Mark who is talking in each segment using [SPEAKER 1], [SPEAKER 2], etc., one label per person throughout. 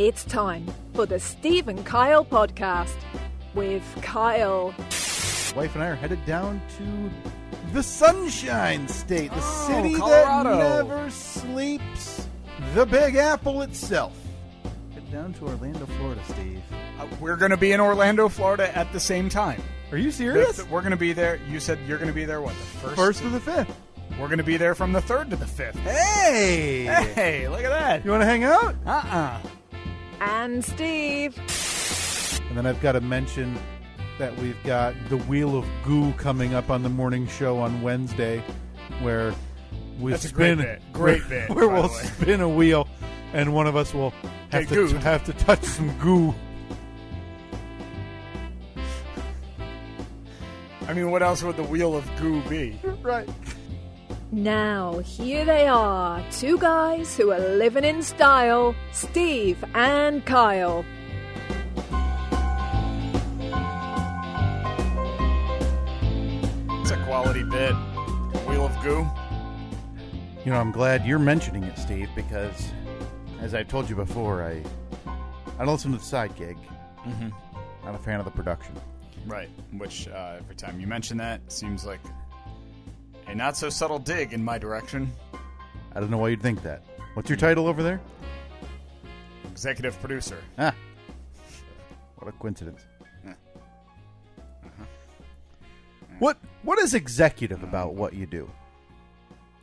[SPEAKER 1] It's time for the Steve and Kyle podcast with Kyle.
[SPEAKER 2] Wife and I are headed down to the Sunshine State, the city
[SPEAKER 3] Colorado.
[SPEAKER 2] that never sleeps, the Big Apple itself. Head down to Orlando, Florida, Steve.
[SPEAKER 3] We're going to be in Orlando, Florida at the same time.
[SPEAKER 2] Are you serious?
[SPEAKER 3] We're going to be there. You said you're going to be there, what, the
[SPEAKER 2] First to the 5th.
[SPEAKER 3] We're going to be there from the 3rd to the 5th.
[SPEAKER 2] Hey!
[SPEAKER 3] Hey, look at that.
[SPEAKER 2] You want to hang out?
[SPEAKER 1] And Steve.
[SPEAKER 2] And then I've got to mention that we've got the Wheel of Goo coming up on the morning show on Wednesday, where we
[SPEAKER 3] That's
[SPEAKER 2] spin
[SPEAKER 3] a great bit. Great bit,
[SPEAKER 2] where
[SPEAKER 3] by
[SPEAKER 2] we'll
[SPEAKER 3] the way.
[SPEAKER 2] spin a wheel, and one of us will have
[SPEAKER 3] Get gooed.
[SPEAKER 2] have to touch some goo.
[SPEAKER 3] I mean, what else would the Wheel of Goo be?
[SPEAKER 2] Right.
[SPEAKER 1] Now, here they are, two guys who are living in style, Steve and Kyle.
[SPEAKER 3] It's a quality bit. Wheel of Goo.
[SPEAKER 2] You know, I'm glad you're mentioning it, Steve, because as I told you before, I don't listen to the side gig.
[SPEAKER 3] Mm-hmm.
[SPEAKER 2] Not a fan of the production.
[SPEAKER 3] Right, which every time you mention that, seems like a not-so-subtle dig in my direction.
[SPEAKER 2] I don't know why you'd think that. What's your title over there?
[SPEAKER 3] Executive producer.
[SPEAKER 2] Ah. What a coincidence.
[SPEAKER 3] Yeah.
[SPEAKER 2] What is executive about what you do?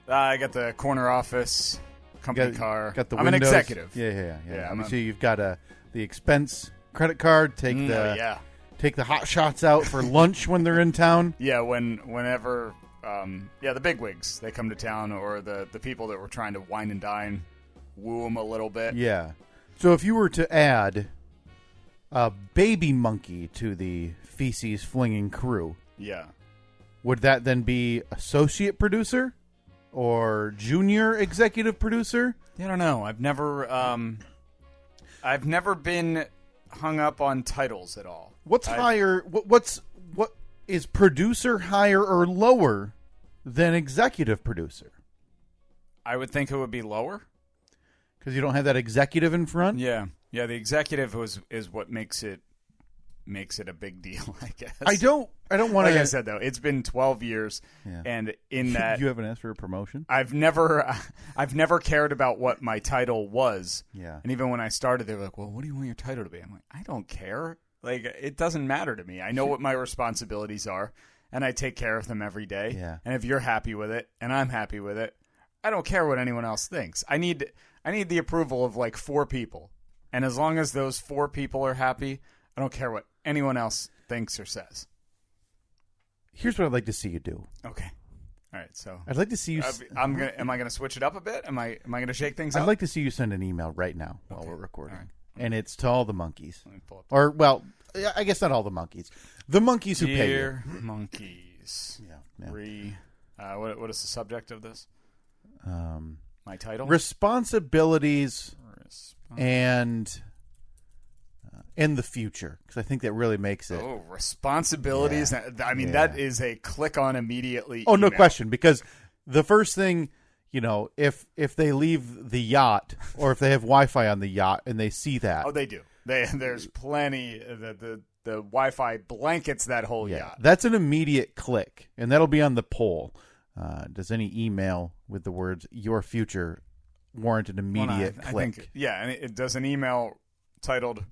[SPEAKER 3] I got the corner office, company car.
[SPEAKER 2] Got the
[SPEAKER 3] I'm
[SPEAKER 2] windows.
[SPEAKER 3] an executive.
[SPEAKER 2] Yeah.
[SPEAKER 3] Yeah,
[SPEAKER 2] Let me see. You've got the expense credit card. Take
[SPEAKER 3] yeah.
[SPEAKER 2] Take the hot shots out for lunch when they're in town.
[SPEAKER 3] Yeah, whenever the bigwigs, they come to town, or the people that were trying to wine and dine, woo them a little bit.
[SPEAKER 2] Yeah. So if you were to add a baby monkey to the feces flinging crew,
[SPEAKER 3] Yeah.
[SPEAKER 2] would that then be associate producer or junior executive producer?
[SPEAKER 3] I don't know. I've never been hung up on titles at all.
[SPEAKER 2] What's higher? What is producer higher or lower than executive producer?
[SPEAKER 3] I would think it would be lower.
[SPEAKER 2] Because you don't have that executive in front.
[SPEAKER 3] Yeah. The executive is what makes it a big deal, I guess.
[SPEAKER 2] I don't want to.
[SPEAKER 3] Like I said, though, it's been 12 years, and in that
[SPEAKER 2] you haven't asked for a promotion.
[SPEAKER 3] I've never cared about what my title was.
[SPEAKER 2] Yeah.
[SPEAKER 3] And even when I started, they were like, "Well, what do you want your title to be?" I'm like, "I don't care. Like, it doesn't matter to me. I know what my responsibilities are, and I take care of them every day.
[SPEAKER 2] Yeah.
[SPEAKER 3] And if you're happy with it, and I'm happy with it, I don't care what anyone else thinks. I need the approval of like 4 people, and as long as those 4 people are happy, I don't care what anyone else thinks or says."
[SPEAKER 2] Here's what I'd like to see you do.
[SPEAKER 3] Okay. All right. So
[SPEAKER 2] I'd like to see you.
[SPEAKER 3] am I gonna switch it up a bit? Am I gonna shake things up?
[SPEAKER 2] I'd like to see you send an email right now while we're recording,
[SPEAKER 3] All right.
[SPEAKER 2] and it's to all the monkeys,
[SPEAKER 3] Let me pull up.
[SPEAKER 2] or well, I guess not all the monkeys. The monkeys who pay you.
[SPEAKER 3] Dear monkeys.
[SPEAKER 2] Yeah.
[SPEAKER 3] What is the subject of this? My title?
[SPEAKER 2] Responsibilities and in the future, because I think that really makes it.
[SPEAKER 3] Oh, responsibilities.
[SPEAKER 2] Yeah.
[SPEAKER 3] I mean, that is a click on immediately.
[SPEAKER 2] Oh, no
[SPEAKER 3] email.
[SPEAKER 2] question. Because the first thing, if they leave the yacht or if they have Wi-Fi on the yacht and they see that.
[SPEAKER 3] Oh, they do. There's plenty. The Wi-Fi blankets that whole yacht.
[SPEAKER 2] That's an immediate click, and that'll be on the poll. Does any email with the words "your future" warrant an immediate click?
[SPEAKER 3] I think, and it does an email titled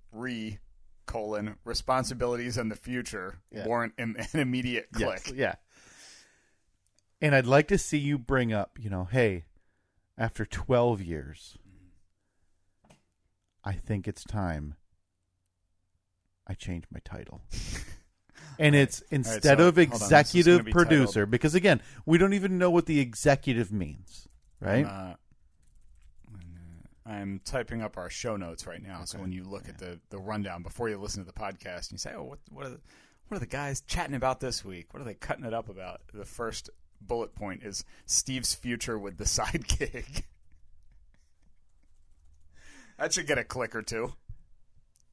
[SPEAKER 3] responsibilities and the future warrant an immediate click.
[SPEAKER 2] Yes, yeah. And I'd like to see you bring up, hey, after 12 years, I think it's time I change my title. And it's instead of executive producer, because again, we don't even know what the executive means, right?
[SPEAKER 3] I'm typing up our show notes right now, so when you look at the rundown before you listen to the podcast, and you say, "Oh, what are the guys chatting about this week? What are they cutting it up about?" The first bullet point is Steve's future with the side gig. That should get a click or two.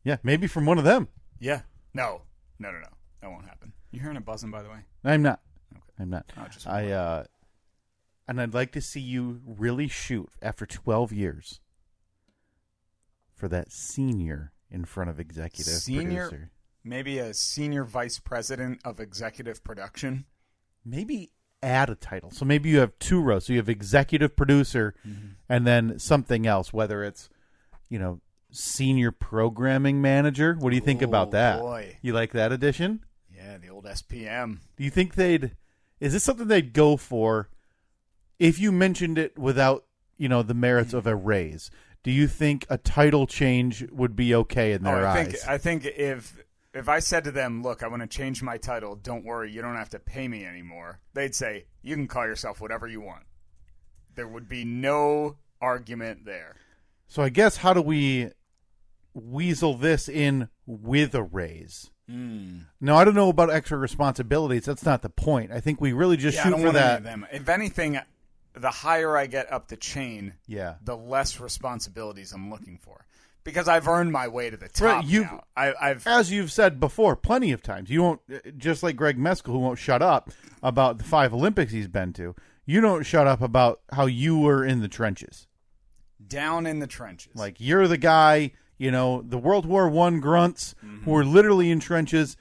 [SPEAKER 2] Yeah, maybe from one of them.
[SPEAKER 3] Yeah. No. That won't happen. You hearing a buzzing, by the way?
[SPEAKER 2] I'm not.
[SPEAKER 3] Okay.
[SPEAKER 2] I'm not.
[SPEAKER 3] Oh,
[SPEAKER 2] and I'd like to see you really shoot after 12 years for that senior in front of executive producer.
[SPEAKER 3] Maybe a senior vice president of executive production.
[SPEAKER 2] Maybe add a title. So maybe you have 2 rows. So you have executive producer and then something else, whether it's, senior programming manager. What do you think about that?
[SPEAKER 3] Boy.
[SPEAKER 2] You like that addition?
[SPEAKER 3] Yeah, the old SPM.
[SPEAKER 2] Do you think is this something they'd go for if you mentioned it without, the merits of a raise? Do you think a title change would be okay in their eyes?
[SPEAKER 3] I think if I said to them, look, I want to change my title, don't worry, you don't have to pay me anymore, they'd say, you can call yourself whatever you want. There would be no argument there.
[SPEAKER 2] So I guess how do we weasel this in with a raise? No, I don't know about extra responsibilities. That's not the point. I think we really just shoot for that.
[SPEAKER 3] If anything, the higher I get up the chain,
[SPEAKER 2] the
[SPEAKER 3] less responsibilities I'm looking for. Because I've earned my way to the top now.
[SPEAKER 2] As you've said before, plenty of times, you won't, just like Greg Meskel, who won't shut up about the 5 Olympics he's been to, you don't shut up about how you were in the trenches.
[SPEAKER 3] Down in the trenches.
[SPEAKER 2] Like, you're the guy, the World War I grunts who were literally in trenches,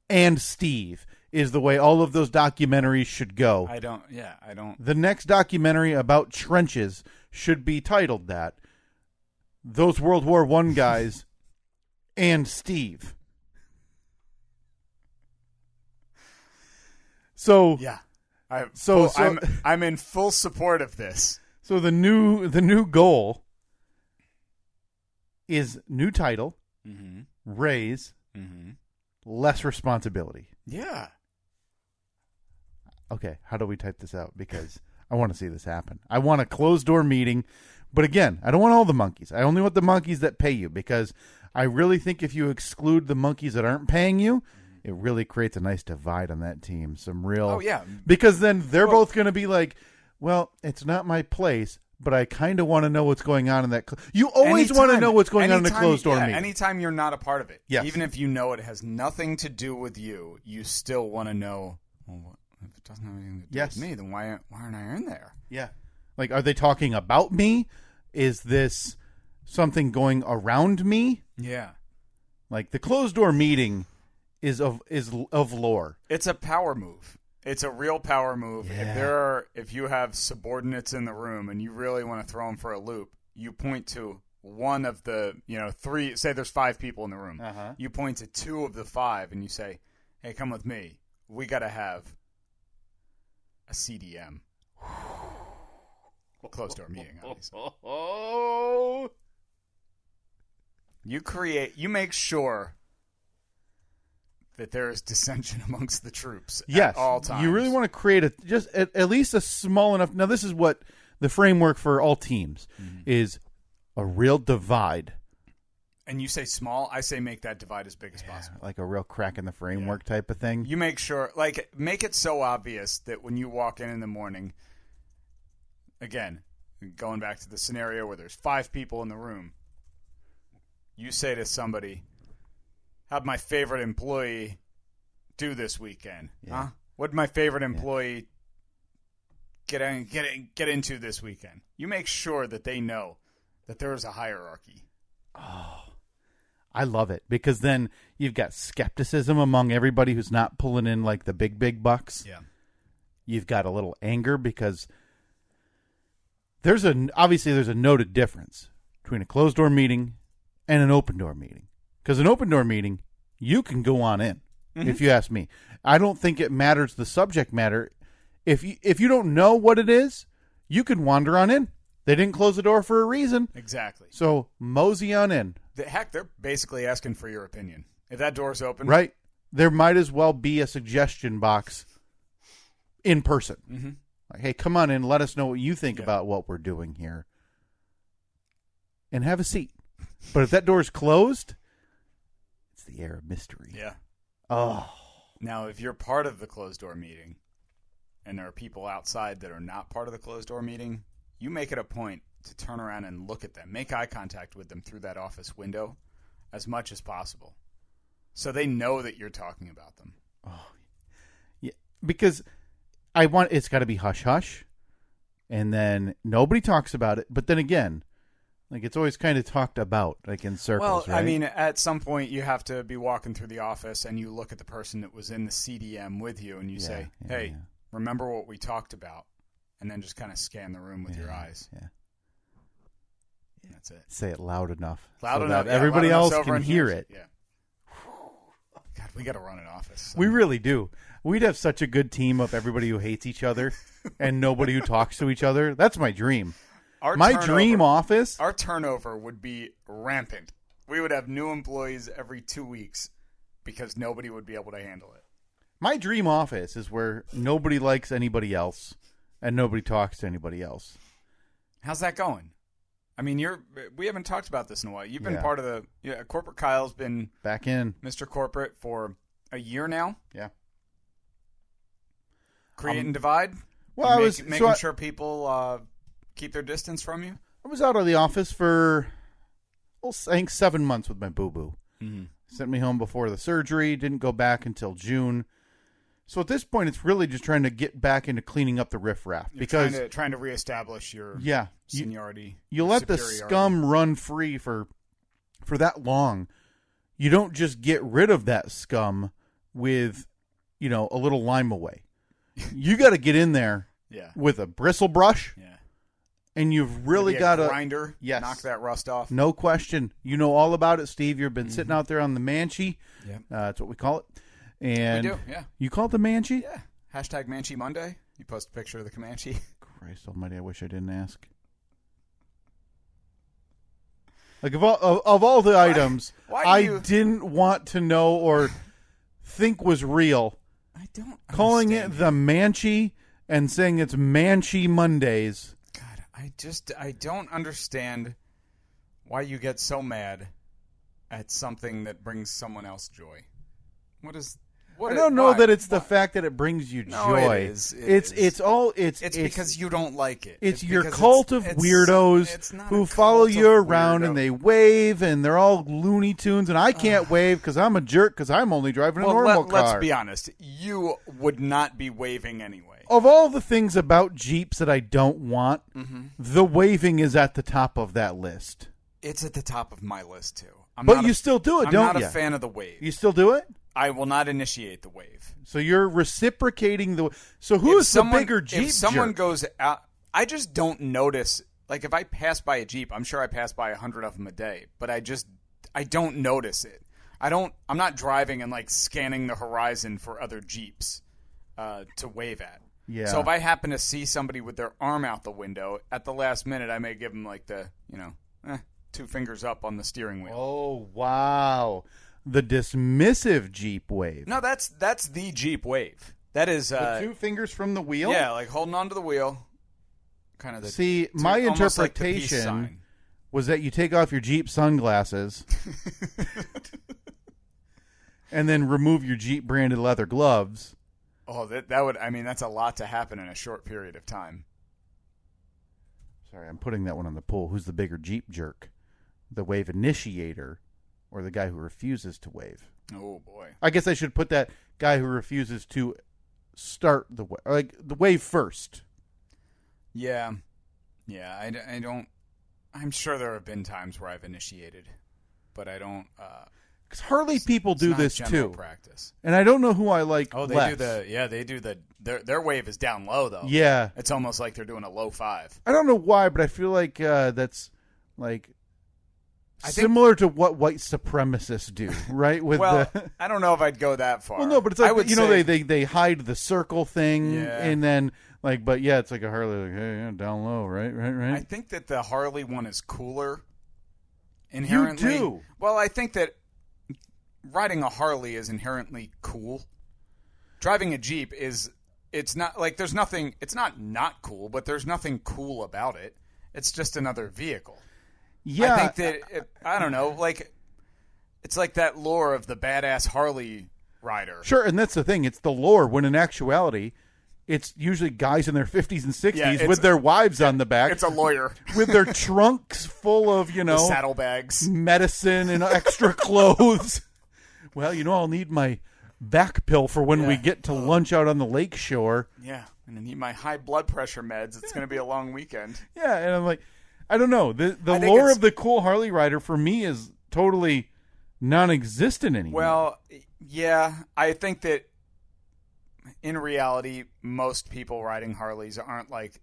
[SPEAKER 2] and Steve is the way all of those documentaries should go.
[SPEAKER 3] I don't.
[SPEAKER 2] The next documentary about trenches should be titled that. Those World War I guys and Steve. So
[SPEAKER 3] yeah, I'm in full support of this.
[SPEAKER 2] So the new goal is new title, raise, less responsibility.
[SPEAKER 3] Yeah.
[SPEAKER 2] Okay, how do we type this out? Because I want to see this happen. I want a closed door meeting. But again, I don't want all the monkeys. I only want the monkeys that pay you, because I really think if you exclude the monkeys that aren't paying you, it really creates a nice divide on that team. Some real...
[SPEAKER 3] Oh, yeah.
[SPEAKER 2] Because then they're both going to be like, well, it's not my place, but I kind of want to know what's going on in that... You always want to know what's going on in a closed door meeting.
[SPEAKER 3] Anytime you're not a part of it.
[SPEAKER 2] Yes.
[SPEAKER 3] Even if you know it has nothing to do with you, you still want to know, well, if it doesn't have anything to do with me, then why aren't I in there?
[SPEAKER 2] Yeah. Like, are they talking about me? Is this something going around me?
[SPEAKER 3] Yeah.
[SPEAKER 2] Like, the closed door meeting is of lore.
[SPEAKER 3] It's a power move. It's a real power move.
[SPEAKER 2] Yeah.
[SPEAKER 3] If you have subordinates in the room and you really want to throw them for a loop, you point to one of the 3. Say there's 5 people in the room. You point to 2 of the 5 and you say, "Hey, come with me. We got to have a CDM." Closed door meeting, obviously. You make sure that there is dissension amongst the troops at all times.
[SPEAKER 2] You really want to create at least a small enough. Now, this is what the framework for all teams is: a real divide.
[SPEAKER 3] And you say small, I say make that divide as big as possible.
[SPEAKER 2] Like a real crack in the framework type of thing.
[SPEAKER 3] You make sure, make it so obvious that when you walk in the morning, again, going back to the scenario where there's 5 people in the room, you say to somebody, how'd my favorite employee do this weekend?
[SPEAKER 2] Yeah.
[SPEAKER 3] Huh? What'd my favorite employee get into this weekend? You make sure that they know that there is a hierarchy.
[SPEAKER 2] Oh, I love it, because then you've got skepticism among everybody who's not pulling in like the big bucks.
[SPEAKER 3] Yeah.
[SPEAKER 2] You've got a little anger because obviously there's a noted difference between a closed door meeting and an open door meeting. Because an open door meeting, you can go on in, if you ask me. I don't think it matters the subject matter. If you don't know what it is, you can wander on in. They didn't close the door for a reason.
[SPEAKER 3] Exactly.
[SPEAKER 2] So mosey on in.
[SPEAKER 3] Heck, they're basically asking for your opinion. If that door's open.
[SPEAKER 2] Right. There might as well be a suggestion box in person. Like, hey, come on in. Let us know what you think about what we're doing here. And have a seat. But if that door is closed, it's the air of mystery.
[SPEAKER 3] Yeah.
[SPEAKER 2] Oh.
[SPEAKER 3] Now, if you're part of the closed door meeting and there are people outside that are not part of the closed door meeting, you make it a point to turn around and look at them. Make eye contact with them through that office window as much as possible, so they know that you're talking about them.
[SPEAKER 2] Oh, yeah, because it's got to be hush-hush, and then nobody talks about it. But then again, Like, it's always kind of talked about, like, in circles,
[SPEAKER 3] Well,
[SPEAKER 2] right?
[SPEAKER 3] I mean, at some point you have to be walking through the office and you look at the person that was in the CDM with you and you say, hey, remember what we talked about? And then just kind of scan the room with your eyes.
[SPEAKER 2] Yeah.
[SPEAKER 3] That's it.
[SPEAKER 2] Say it loud enough.
[SPEAKER 3] Loud enough.
[SPEAKER 2] That everybody
[SPEAKER 3] loud
[SPEAKER 2] else can hear it.
[SPEAKER 3] Yeah. God, we got to run an office.
[SPEAKER 2] We really do. We'd have such a good team of everybody who hates each other and nobody who talks to each other. That's my dream. Dream office.
[SPEAKER 3] Our turnover would be rampant. We would have new employees every 2 weeks because nobody would be able to handle it.
[SPEAKER 2] My dream office is where nobody likes anybody else and nobody talks to anybody else.
[SPEAKER 3] How's that going? I mean, we haven't talked about this in a while. You've been part of the Corporate Kyle's been
[SPEAKER 2] back in
[SPEAKER 3] Mr. Corporate for a year now.
[SPEAKER 2] Yeah.
[SPEAKER 3] Create and divide.
[SPEAKER 2] Well,
[SPEAKER 3] making sure people keep their distance from you.
[SPEAKER 2] I was out of the office for, I think 7 months with my boo-boo.
[SPEAKER 3] Mm-hmm.
[SPEAKER 2] Sent me home before the surgery. Didn't go back until June. So at this point, it's really just trying to get back into cleaning up the riffraff. Because
[SPEAKER 3] trying to reestablish your seniority.
[SPEAKER 2] You let the scum run free for that long. You don't just get rid of that scum with, a little lime away. You got to get in there with a bristle brush.
[SPEAKER 3] Yeah.
[SPEAKER 2] And you've really got to
[SPEAKER 3] grinder. Yes. Knock that rust off.
[SPEAKER 2] No question. You know all about it, Steve. You've been sitting out there on the Manchee.
[SPEAKER 3] Yeah.
[SPEAKER 2] That's what we call it. And
[SPEAKER 3] we do, yeah.
[SPEAKER 2] You call it the Manchee?
[SPEAKER 3] Yeah. Hashtag Manchee Monday. You post a picture of the Comanche.
[SPEAKER 2] Christ almighty, I wish I didn't ask. Like, of all the items, I didn't want to know or think was real.
[SPEAKER 3] I don't
[SPEAKER 2] calling it the Manchee and saying it's Manchee Mondays.
[SPEAKER 3] God, I don't understand why you get so mad at something that brings someone else joy.
[SPEAKER 2] I don't know that it's the fact that it brings you joy.
[SPEAKER 3] No, it is.
[SPEAKER 2] It's
[SPEAKER 3] because you don't like it.
[SPEAKER 2] It's your cult of weirdos who follow you around and they wave and they're all Looney Tunes and I can't wave because I'm a jerk because I'm only driving a normal car.
[SPEAKER 3] Let's be honest. You would not be waving anyway.
[SPEAKER 2] Of all the things about Jeeps that I don't want, the waving is at the top of that list.
[SPEAKER 3] It's at the top of my list too.
[SPEAKER 2] But you still do it, don't you?
[SPEAKER 3] I'm not a fan of the wave.
[SPEAKER 2] You still do it?
[SPEAKER 3] I will not initiate the wave.
[SPEAKER 2] So you're reciprocating the. So who's the bigger Jeep?
[SPEAKER 3] If someone goes out, I just don't notice. Like if I pass by a Jeep, I'm sure I pass by 100 of them a day, but I don't notice it. I'm not driving and like scanning the horizon for other Jeeps to wave at.
[SPEAKER 2] Yeah.
[SPEAKER 3] So if I happen to see somebody with their arm out the window at the last minute, I may give them like the 2 fingers up on the steering wheel.
[SPEAKER 2] Oh wow. The dismissive Jeep wave.
[SPEAKER 3] No, that's the Jeep wave. That is
[SPEAKER 2] the 2 fingers from the wheel.
[SPEAKER 3] Yeah, like holding onto the wheel. Kind of.
[SPEAKER 2] My interpretation was that you take off your Jeep sunglasses and then remove your Jeep branded leather gloves.
[SPEAKER 3] Oh, that would. I mean, that's a lot to happen in a short period of time.
[SPEAKER 2] Sorry, I'm putting that one on the poll. Who's the bigger Jeep jerk? The wave initiator or the guy who refuses to wave?
[SPEAKER 3] Oh, boy.
[SPEAKER 2] I guess I should put that guy who refuses to start the wave first.
[SPEAKER 3] Yeah. Yeah, I don't... I'm sure there have been times where I've initiated, but I don't...
[SPEAKER 2] Because Harley people do this too.
[SPEAKER 3] Practice.
[SPEAKER 2] And I don't know who I like less.
[SPEAKER 3] They do their wave is down low, though.
[SPEAKER 2] Yeah.
[SPEAKER 3] It's almost like they're doing a low 5.
[SPEAKER 2] I don't know why, but I feel like that's like... similar to what white supremacists do, right?
[SPEAKER 3] I don't know if I'd go that far.
[SPEAKER 2] Well, no, but it's like they hide the circle thing, and then it's like a Harley, like, hey, down low, right? I
[SPEAKER 3] think that the Harley one is cooler. Inherently,
[SPEAKER 2] you do.
[SPEAKER 3] Well, I think that riding a Harley is inherently cool. Driving a Jeep it's not like there's nothing. It's not cool, but there's nothing cool about it. It's just another vehicle.
[SPEAKER 2] Yeah,
[SPEAKER 3] I think that I don't know, like it's like that lore of the badass Harley rider.
[SPEAKER 2] Sure, and that's the thing; it's the lore. When in actuality, it's usually guys in their 50s and 60s with their wives on the back.
[SPEAKER 3] It's a lawyer
[SPEAKER 2] with their trunks full of
[SPEAKER 3] the saddlebags,
[SPEAKER 2] medicine, and extra clothes. Well, I'll need my back pill for when we get to lunch out on the lake shore.
[SPEAKER 3] Yeah, and I need my high blood pressure meds. It's going to be a long weekend.
[SPEAKER 2] Yeah, and I'm like. I don't know. The lore of the cool Harley rider for me is totally non-existent anymore.
[SPEAKER 3] Well, yeah, I think that in reality, most people riding Harleys aren't like,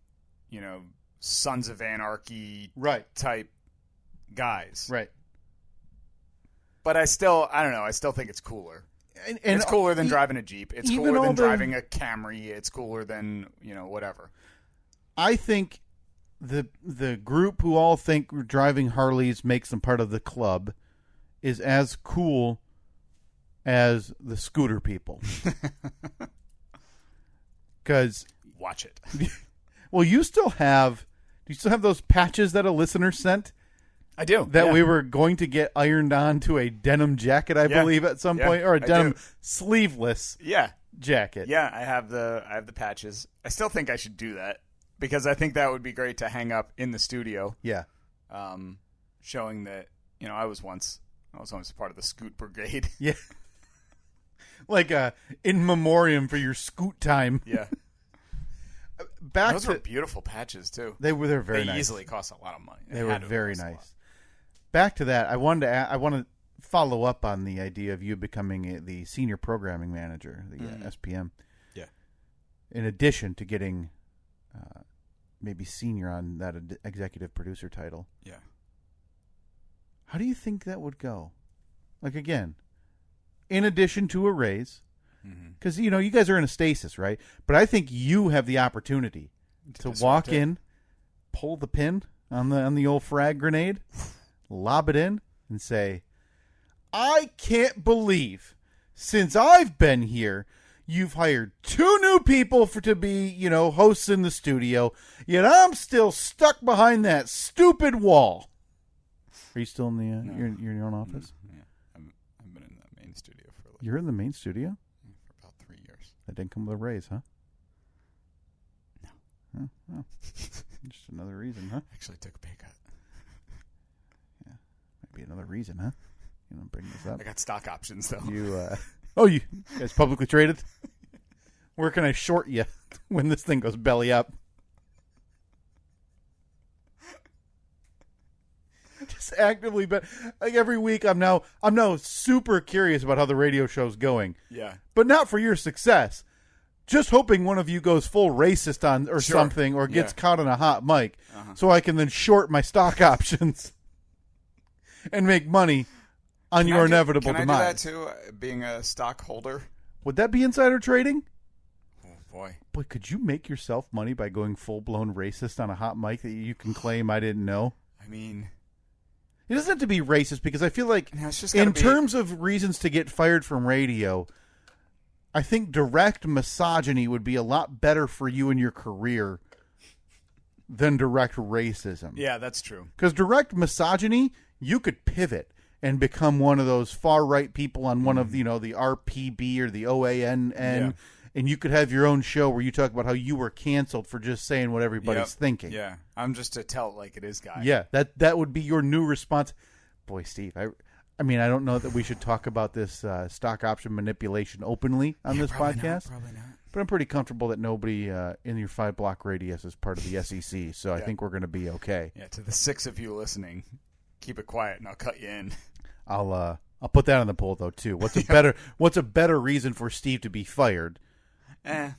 [SPEAKER 3] Sons of Anarchy type guys.
[SPEAKER 2] Right.
[SPEAKER 3] But I don't know. I still think it's cooler. And it's cooler than driving a Jeep. It's cooler than driving a Camry. It's cooler than, whatever.
[SPEAKER 2] I think the group who all think driving Harleys makes them part of the club is as cool as the scooter people. Because
[SPEAKER 3] watch it.
[SPEAKER 2] Well, do you still have those patches that a listener sent?
[SPEAKER 3] I do.
[SPEAKER 2] That we were going to get ironed on to a denim jacket, I believe, at some point, or a denim sleeveless jacket.
[SPEAKER 3] Yeah, I have the patches. I still think I should do that because I think that would be great to hang up in the studio.
[SPEAKER 2] Yeah.
[SPEAKER 3] Showing that, I was once part of the Scoot Brigade.
[SPEAKER 2] Yeah. Like in memoriam for your scoot time.
[SPEAKER 3] Yeah. Those were beautiful patches too.
[SPEAKER 2] They're very nice.
[SPEAKER 3] They easily cost a lot of money.
[SPEAKER 2] They were very nice. Back to that, I want to follow up on the idea of you becoming the senior programming manager, the SPM.
[SPEAKER 3] Yeah.
[SPEAKER 2] In addition to getting maybe senior on that executive producer title.
[SPEAKER 3] Yeah.
[SPEAKER 2] How do you think that would go? Like, again, in addition to a raise, because, you guys are in a stasis, right? But I think you have the opportunity to walk in, pull the pin on the old frag grenade, lob it in, and say, I can't believe, since I've been here, you've hired 2 new people to be, hosts in the studio, yet I'm still stuck behind that stupid wall. Are you still in the your own office?
[SPEAKER 3] Yeah, I've been in the main studio for a little.
[SPEAKER 2] You're in the main studio?
[SPEAKER 3] For about 3 years.
[SPEAKER 2] That didn't come with a raise, huh?
[SPEAKER 3] No.
[SPEAKER 2] Oh. Just another reason, huh?
[SPEAKER 3] Actually took a pay cut.
[SPEAKER 2] Yeah, might be another reason, huh? Bring this up.
[SPEAKER 3] I got stock options though.
[SPEAKER 2] You guys publicly traded? Where can I short you when this thing goes belly up? Just actively, but like every week, I'm now super curious about how the radio show's going.
[SPEAKER 3] Yeah,
[SPEAKER 2] but not for your success. Just hoping one of you goes full racist on or something, or gets caught on a hot mic, so I can then short my stock options and make money on your inevitable demise.
[SPEAKER 3] Can I do that too? Being a stockholder,
[SPEAKER 2] would that be insider trading?
[SPEAKER 3] Oh boy,
[SPEAKER 2] could you make yourself money by going full blown racist on a hot mic that you can claim I didn't know?
[SPEAKER 3] I mean,
[SPEAKER 2] it doesn't have to be racist because I feel like in terms of reasons to get fired from radio, I think direct misogyny would be a lot better for you in your career than direct racism.
[SPEAKER 3] Yeah, that's true.
[SPEAKER 2] Because direct misogyny, you could pivot and become one of those far right people on one of the RPB or the OANN, and you could have your own show where you talk about how you were canceled for just saying what everybody's thinking.
[SPEAKER 3] Yeah, I'm just a tell it like it is guy.
[SPEAKER 2] Yeah, that would be your new response. Boy, Steve, I mean, I don't know that we should talk about this stock option manipulation openly on this podcast.
[SPEAKER 3] Probably not.
[SPEAKER 2] But I'm pretty comfortable that nobody in your 5-block radius is part of the SEC, so I think we're going to be okay.
[SPEAKER 3] Yeah, to the 6 of you listening, keep it quiet and I'll cut you in.
[SPEAKER 2] I'll put that on the poll though too. What's a better reason for Steve to be fired?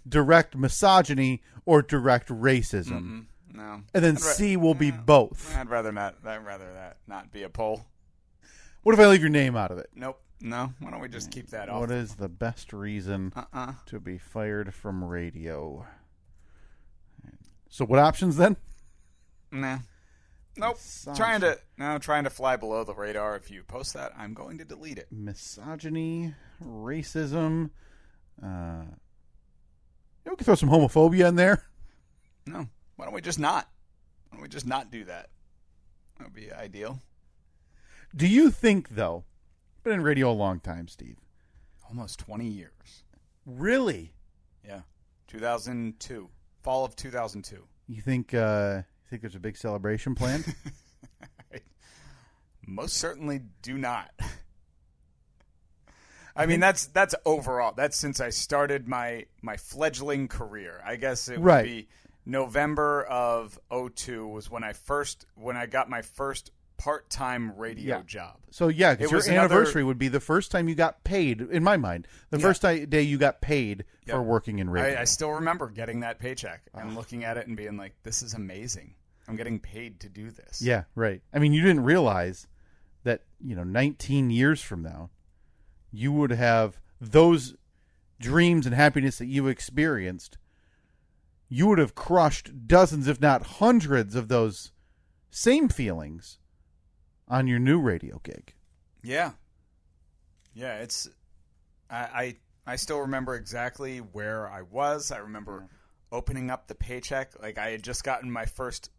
[SPEAKER 2] Direct misogyny or direct racism?
[SPEAKER 3] No.
[SPEAKER 2] And then C will be both.
[SPEAKER 3] I'd rather not. I'd rather that not be a poll.
[SPEAKER 2] What if I leave your name out of it?
[SPEAKER 3] Nope. No. Why don't we just keep that off?
[SPEAKER 2] What is the best reason to be fired from radio? So what options then?
[SPEAKER 3] Nah. Nope. Trying to fly below the radar. If you post that, I'm going to delete it.
[SPEAKER 2] Misogyny, racism. We can throw some homophobia in there.
[SPEAKER 3] No. Why don't we just not? Why don't we just not do that? That would be ideal.
[SPEAKER 2] Do you think, though, been in radio a long time, Steve?
[SPEAKER 3] Almost 20 years.
[SPEAKER 2] Really?
[SPEAKER 3] Yeah. 2002. Fall of 2002.
[SPEAKER 2] You think there's a big celebration planned?
[SPEAKER 3] I most certainly do not. I mean, that's overall. That's since I started my fledgling career. I guess it would be November of 2002 was when I got my first part-time radio job.
[SPEAKER 2] So because your anniversary would be the first time you got paid, in my mind, the first day you got paid for working in radio.
[SPEAKER 3] I still remember getting that paycheck and looking at it and being like, this is amazing. I'm getting paid to do this.
[SPEAKER 2] Yeah, right. I mean, you didn't realize that, 19 years from now, you would have those dreams and happiness that you experienced. You would have crushed dozens, if not hundreds, of those same feelings on your new radio gig.
[SPEAKER 3] Yeah. Yeah, it's... I still remember exactly where I was. I remember opening up the paycheck. Like, I had just gotten my first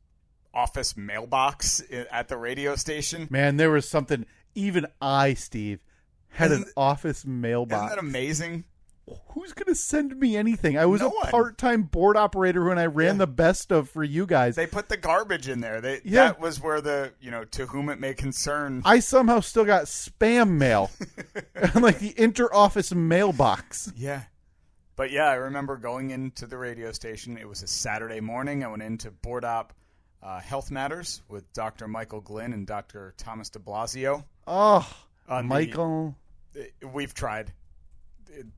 [SPEAKER 3] office mailbox at the radio station.
[SPEAKER 2] Man, there was something... Even I, Steve, had an office mailbox.
[SPEAKER 3] Isn't that amazing?
[SPEAKER 2] Who's going to send me anything? I was a part-time board operator when I ran the best of for you guys.
[SPEAKER 3] They put the garbage in there. That was where the, to whom it may concern.
[SPEAKER 2] I somehow still got spam mail. Like the inter-office mailbox.
[SPEAKER 3] Yeah. But yeah, I remember going into the radio station. It was a Saturday morning. I went into board op Health Matters with Dr. Michael Glynn and Dr. Thomas de Blasio.
[SPEAKER 2] Oh, Michael.
[SPEAKER 3] We've tried.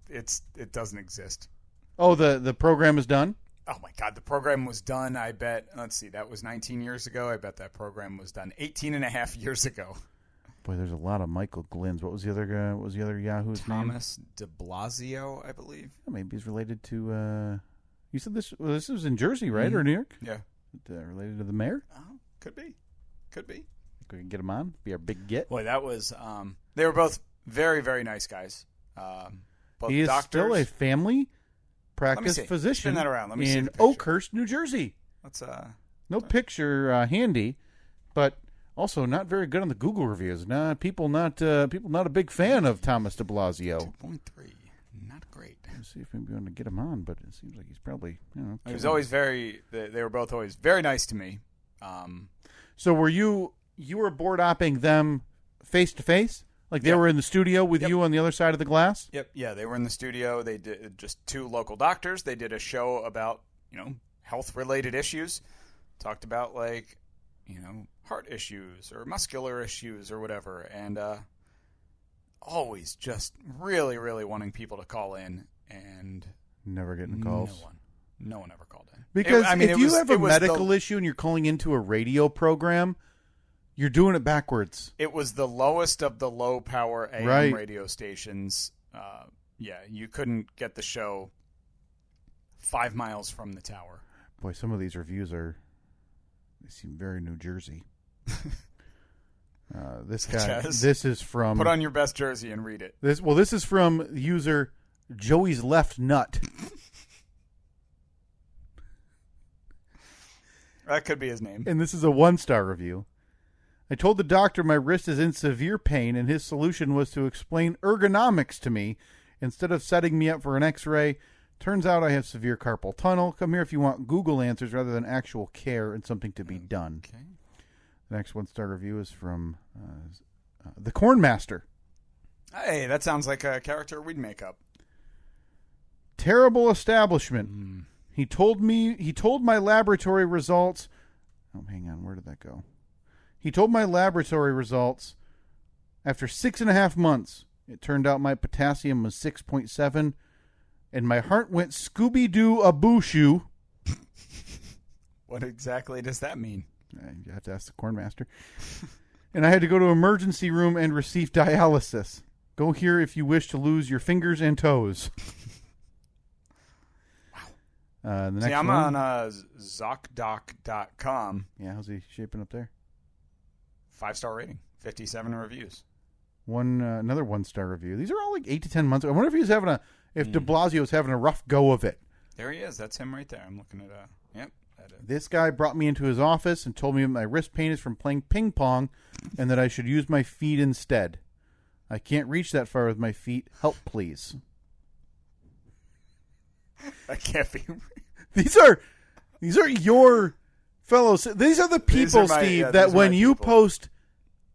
[SPEAKER 3] It doesn't exist.
[SPEAKER 2] Oh, the program is done?
[SPEAKER 3] Oh, my God. The program was done, I bet. Let's see. That was 19 years ago. I bet that program was done 18 and a half years ago.
[SPEAKER 2] Boy, there's a lot of Michael Glynns. What was the other guy? What was the other Yahoo's name?
[SPEAKER 3] Thomas de Blasio, I believe.
[SPEAKER 2] Maybe he's related to... you said this was in Jersey, right? Mm-hmm. Or New York?
[SPEAKER 3] Yeah.
[SPEAKER 2] Related to the mayor?
[SPEAKER 3] Oh, could be. Could be.
[SPEAKER 2] We can get him on. Be our big get.
[SPEAKER 3] Boy, that was... they were both very, very nice guys.
[SPEAKER 2] He is still a family practice physician in Oakhurst, New Jersey.
[SPEAKER 3] Let's
[SPEAKER 2] no picture handy, but also not very good on the Google reviews. People not a big fan of Thomas de Blasio.
[SPEAKER 3] 2.3, not great.
[SPEAKER 2] Let's see if maybe we want to get him on, but it seems like he's probably
[SPEAKER 3] He was always very. They were both always very nice to me.
[SPEAKER 2] So were you were board opping them face to face? Like they were in the studio with you on the other side of the glass?
[SPEAKER 3] Yep. Yeah, they were in the studio. They did just two local doctors. They did a show about, health-related issues. Talked about, heart issues or muscular issues or whatever. And always just really, really wanting people to call in. And
[SPEAKER 2] never getting calls?
[SPEAKER 3] No one ever called in.
[SPEAKER 2] Because if you have a medical issue and you're calling into a radio program... You're doing it backwards.
[SPEAKER 3] It was the lowest of the low-power AM radio stations. You couldn't get the show 5 miles from the tower.
[SPEAKER 2] Boy, some of these reviews they seem very New Jersey. This is from...
[SPEAKER 3] Put on your best jersey and read it.
[SPEAKER 2] This is from user Joey's Left Nut.
[SPEAKER 3] That could be his name.
[SPEAKER 2] And this is a 1-star review. I told the doctor my wrist is in severe pain, and his solution was to explain ergonomics to me instead of setting me up for an x-ray. Turns out I have severe carpal tunnel. Come here if you want Google answers rather than actual care and something to be done.
[SPEAKER 3] Okay.
[SPEAKER 2] The next 1-star review is from the Cornmaster.
[SPEAKER 3] Hey, that sounds like a character we'd make up.
[SPEAKER 2] Terrible establishment. He told my laboratory results. Oh, hang on. Where did that go? He told my laboratory results after 6.5 months. It turned out my potassium was 6.7, and my heart went Scooby-Doo Abushu.
[SPEAKER 3] What exactly does that mean?
[SPEAKER 2] You have to ask the Cornmaster. And I had to go to emergency room and receive dialysis. Go here if you wish to lose your fingers and toes.
[SPEAKER 3] Wow.
[SPEAKER 2] The next
[SPEAKER 3] I'm
[SPEAKER 2] one.
[SPEAKER 3] on ZocDoc.com.
[SPEAKER 2] Yeah, how's he shaping up there?
[SPEAKER 3] 5-star rating, 57 reviews.
[SPEAKER 2] Another 1-star review. These are all like 8 to 10 months. I wonder if he's having de Blasio's having a rough go of it.
[SPEAKER 3] There he is. That's him right there. I'm looking at yep.
[SPEAKER 2] This guy brought me into his office and told me my wrist pain is from playing ping pong and that I should use my feet instead. I can't reach that far with my feet. Help, please.
[SPEAKER 3] That can't be.
[SPEAKER 2] These are your fellows. These are the people, Steve, that when you post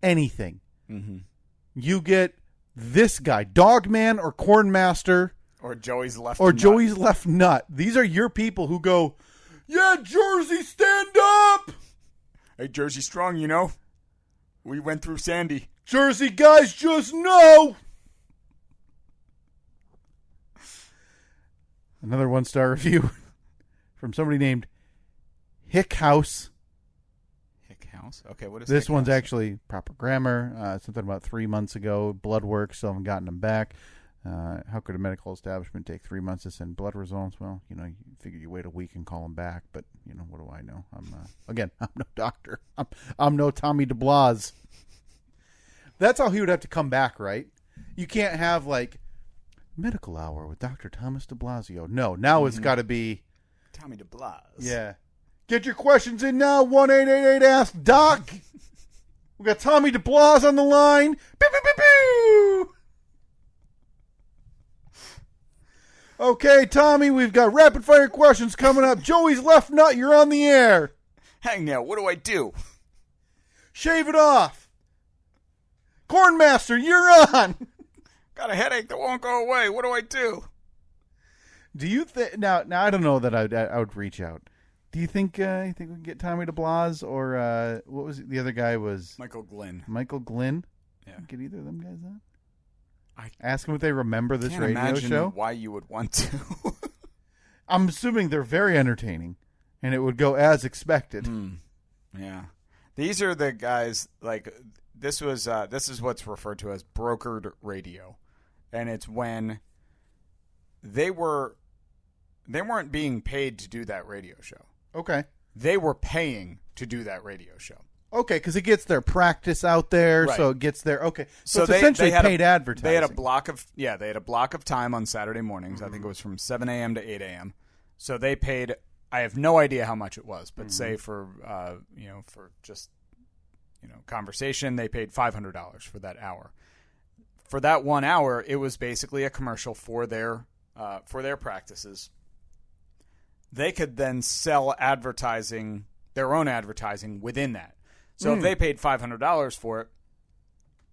[SPEAKER 2] anything, you get this guy, Dogman or Cornmaster,
[SPEAKER 3] or Joey's Left
[SPEAKER 2] Left Nut. These are your people who go, Yeah, Jersey, stand up!
[SPEAKER 3] Hey, Jersey Strong, you know, we went through Sandy.
[SPEAKER 2] Jersey guys just know! Another 1-star review from somebody named Hickhouse.
[SPEAKER 3] Hickhouse? Okay, what is
[SPEAKER 2] this
[SPEAKER 3] Hickhouse?
[SPEAKER 2] One's actually proper grammar. Something about 3 months ago. Blood work, still haven't gotten them back. How could a medical establishment take 3 months to send blood results? Well, you figure you wait a week and call them back. But, what do I know? I'm no doctor. I'm no Tommy DeBlas. That's how he would have to come back, right? You can't have, medical hour with Dr. Thomas de Blasio. No, now it's got to be
[SPEAKER 3] Tommy DeBlas.
[SPEAKER 2] Yeah. Get your questions in now. 1-888-ASK-DOC. We got Tommy DeBlas on the line. Pew, pew, pew, pew. Okay, Tommy, we've got rapid fire questions coming up. Joey's left nut, you're on the air.
[SPEAKER 3] Hang now, what do I do?
[SPEAKER 2] Shave it off. Cornmaster, you're on.
[SPEAKER 3] Got a headache that won't go away. What do I do?
[SPEAKER 2] Do you think now? I don't know that I would reach out. Do you think we can get Tommy DeBlas or what was it? The other guy was
[SPEAKER 3] Michael Glynn.
[SPEAKER 2] Michael Glynn.
[SPEAKER 3] Yeah,
[SPEAKER 2] get either of them guys on.
[SPEAKER 3] I
[SPEAKER 2] ask them if they remember this
[SPEAKER 3] can't
[SPEAKER 2] radio
[SPEAKER 3] imagine
[SPEAKER 2] show.
[SPEAKER 3] Why you would want to?
[SPEAKER 2] I'm assuming they're very entertaining, and it would go as expected.
[SPEAKER 3] Yeah, these are the guys. This is what's referred to as brokered radio, and it's when they weren't being paid to do that radio show.
[SPEAKER 2] Okay.
[SPEAKER 3] They were paying to do that radio show.
[SPEAKER 2] Okay, because it gets their practice out there,
[SPEAKER 3] right.
[SPEAKER 2] So it gets their So it's
[SPEAKER 3] they
[SPEAKER 2] essentially
[SPEAKER 3] had
[SPEAKER 2] paid advertising.
[SPEAKER 3] They had a block of time on Saturday mornings. I think it was from 7 a.m. to 8 a.m. So they paid. I have no idea how much it was, but say for for just conversation, they paid $500 for that hour. For that 1 hour, it was basically a commercial for their practices. They could then sell their own advertising within that. So if they paid $500 for it,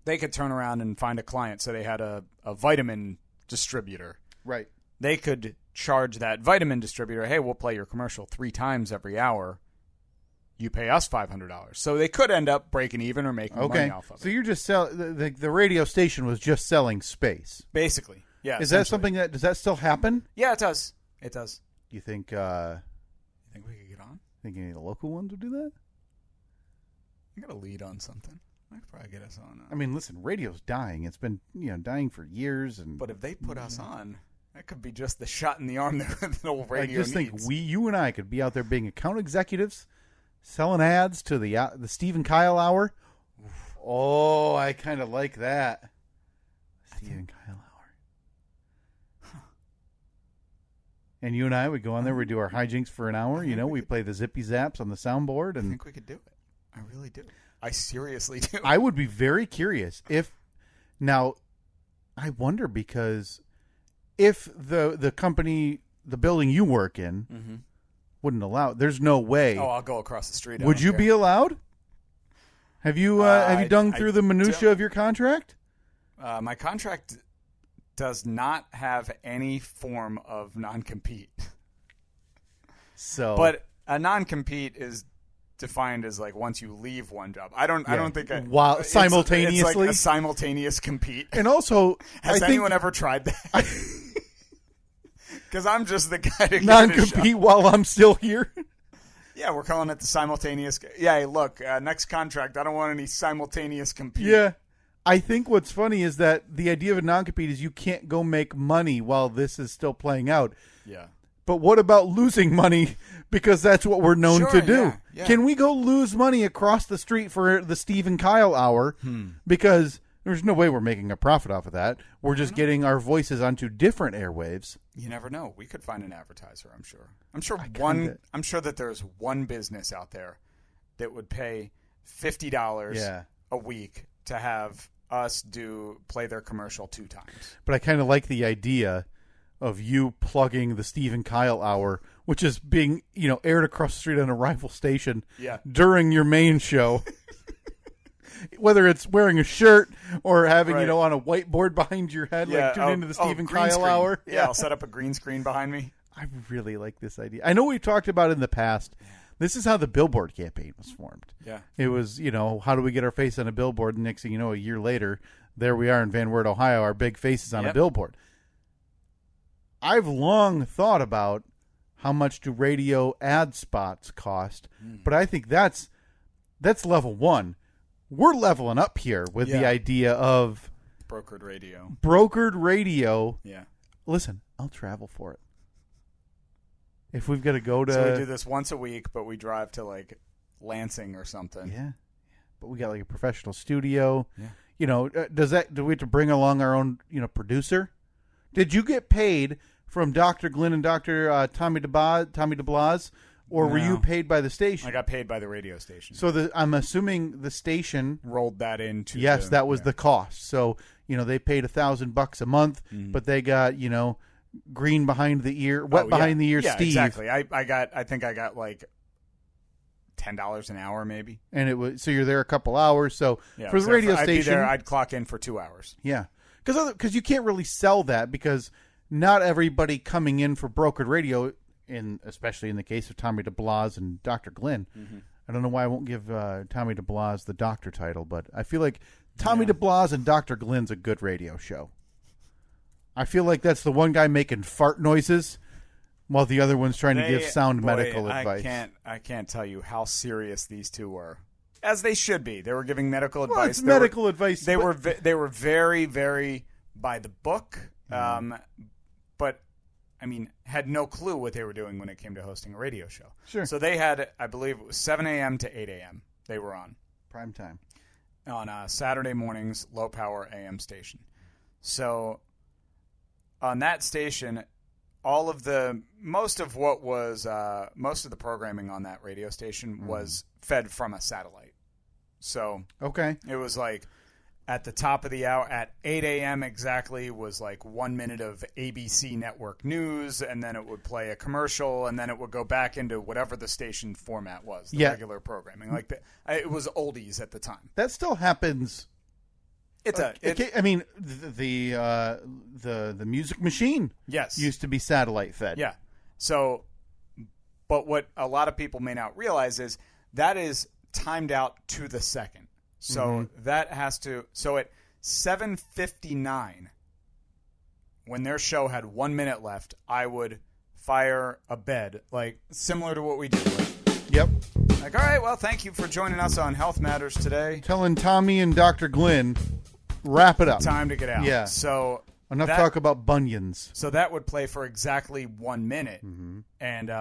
[SPEAKER 3] they could turn around and find a client. So they had a vitamin distributor.
[SPEAKER 2] Right.
[SPEAKER 3] They could charge that vitamin distributor, hey, we'll play your commercial 3 times every hour. You pay us $500. So they could end up breaking even or making money off of it.
[SPEAKER 2] So you're just the radio station was just selling space.
[SPEAKER 3] Basically. Yeah.
[SPEAKER 2] Is that something does that still happen?
[SPEAKER 3] Yeah, it does. It does.
[SPEAKER 2] You think
[SPEAKER 3] we could get on?
[SPEAKER 2] Think any of the local ones would do that?
[SPEAKER 3] I got a lead on something. I could probably get us on.
[SPEAKER 2] I mean, listen, radio's dying. It's been dying for years,
[SPEAKER 3] but if they put us on, that could be just the shot in the arm that old radio
[SPEAKER 2] needs.
[SPEAKER 3] Think
[SPEAKER 2] you and I could be out there being account executives, selling ads to the Stephen Kyle Hour. Oof. Oh, I kind of like that. Stephen Kyle Hour. Huh. And you and I would go on there. We'd do our hijinks for an hour. We play the zippy zaps on the soundboard. And
[SPEAKER 3] I think we could do it. I really do. I seriously do.
[SPEAKER 2] I would be very curious now, I wonder because if the company, the building you work in, wouldn't allow it, there's no way.
[SPEAKER 3] Oh, I'll go across the street.
[SPEAKER 2] Would you be allowed? Have you done through the minutia of your contract?
[SPEAKER 3] My contract does not have any form of non-compete.
[SPEAKER 2] But
[SPEAKER 3] a non-compete is defined as once you leave one job. I don't think
[SPEAKER 2] while simultaneously
[SPEAKER 3] it's like a simultaneous compete.
[SPEAKER 2] And also,
[SPEAKER 3] has anyone ever tried that? Because I'm just the guy to
[SPEAKER 2] non-compete while I'm still here.
[SPEAKER 3] Yeah, we're calling it the simultaneous. Yeah, hey, look, next contract. I don't want any simultaneous compete.
[SPEAKER 2] Yeah, I think what's funny is that the idea of a non-compete is you can't go make money while this is still playing out.
[SPEAKER 3] Yeah.
[SPEAKER 2] But what about losing money? Because that's what we're known to do.
[SPEAKER 3] Yeah, yeah.
[SPEAKER 2] Can we go lose money across the street for the Stephen Kyle Hour? Because there's no way we're making a profit off of that. We're just getting our voices onto different airwaves.
[SPEAKER 3] You never know. We could find an advertiser, I'm sure. I'm sure that there's one business out there that would pay $50 a week to have us play their commercial 2 times.
[SPEAKER 2] But I kind of like the idea of you plugging the Stephen Kyle Hour, which is being, aired across the street on a rival station during your main show. Whether it's wearing a shirt or having, on a whiteboard behind your head, tune into the Stephen Kyle Hour.
[SPEAKER 3] Yeah, I'll set up a green screen behind me.
[SPEAKER 2] I really like this idea. I know we've talked about it in the past. This is how the billboard campaign was formed.
[SPEAKER 3] Yeah.
[SPEAKER 2] It was, how do we get our face on a billboard? And next thing you know, a year later, there we are in Van Wert, Ohio, our big faces on a billboard. I've long thought about how much do radio ad spots cost, but I think that's level one. We're leveling up here with the idea of
[SPEAKER 3] brokered radio.
[SPEAKER 2] Yeah.
[SPEAKER 3] Yeah.
[SPEAKER 2] Listen, I'll travel for it. If we've got to go to...
[SPEAKER 3] So we do this once a week, but we drive to, like, Lansing or something.
[SPEAKER 2] Yeah. But we got, like, a professional studio.
[SPEAKER 3] Yeah.
[SPEAKER 2] Do we have to bring along our own, producer? Did you get paid from Dr. Glenn and Dr. Tommy DeBlas, or were you paid by the station?
[SPEAKER 3] I got paid by the radio station.
[SPEAKER 2] So I'm assuming the station...
[SPEAKER 3] rolled that into...
[SPEAKER 2] Yes, that was the cost. So, they paid $1,000 a month, but they got, green behind the ear, wet behind the ear,
[SPEAKER 3] yeah,
[SPEAKER 2] Steve.
[SPEAKER 3] Exactly. I think I got like $10 an hour, maybe.
[SPEAKER 2] And it was so you're there a couple hours. So for the radio station,
[SPEAKER 3] I'd be there, I'd clock in for 2 hours.
[SPEAKER 2] Yeah, because you can't really sell that because not everybody coming in for brokered radio, especially in the case of Tommy DeBlas and Dr. Glenn. Mm-hmm. I don't know why I won't give Tommy DeBlas the doctor title, but I feel like Tommy DeBlas and Dr. Glenn's a good radio show. I feel like that's the one guy making fart noises while the other one's trying to give sound medical advice.
[SPEAKER 3] I can't tell you how serious these two were. As they should be. They were giving medical advice.
[SPEAKER 2] Well, it's medical advice.
[SPEAKER 3] They were very, very by the book, but, I mean, had no clue what they were doing when it came to hosting a radio show.
[SPEAKER 2] Sure.
[SPEAKER 3] So they had, I believe it was 7 a.m. to 8 a.m. they were on.
[SPEAKER 2] Prime time.
[SPEAKER 3] On Saturday mornings, low power AM station. So... on that station, most of the programming on that radio station was fed from a satellite. So it was like at the top of the hour at 8 a.m. exactly was like 1 minute of ABC network news, and then it would play a commercial, and then it would go back into whatever the station format was, the regular programming. Like it was oldies at the time.
[SPEAKER 2] That still happens. I mean, the Music Machine used to be satellite fed.
[SPEAKER 3] Yeah. So, but what a lot of people may not realize is that is timed out to the second. So that has to. So at 7:59, when their show had 1 minute left, I would fire a bed, like similar to what we did.
[SPEAKER 2] Yep.
[SPEAKER 3] Like, all right, well, thank you for joining us on Health Matters today.
[SPEAKER 2] Telling Tommy and Dr. Glenn. Wrap it up.
[SPEAKER 3] Time to get out.
[SPEAKER 2] Yeah.
[SPEAKER 3] So
[SPEAKER 2] enough talk about bunions.
[SPEAKER 3] So that would play for exactly 1 minute, and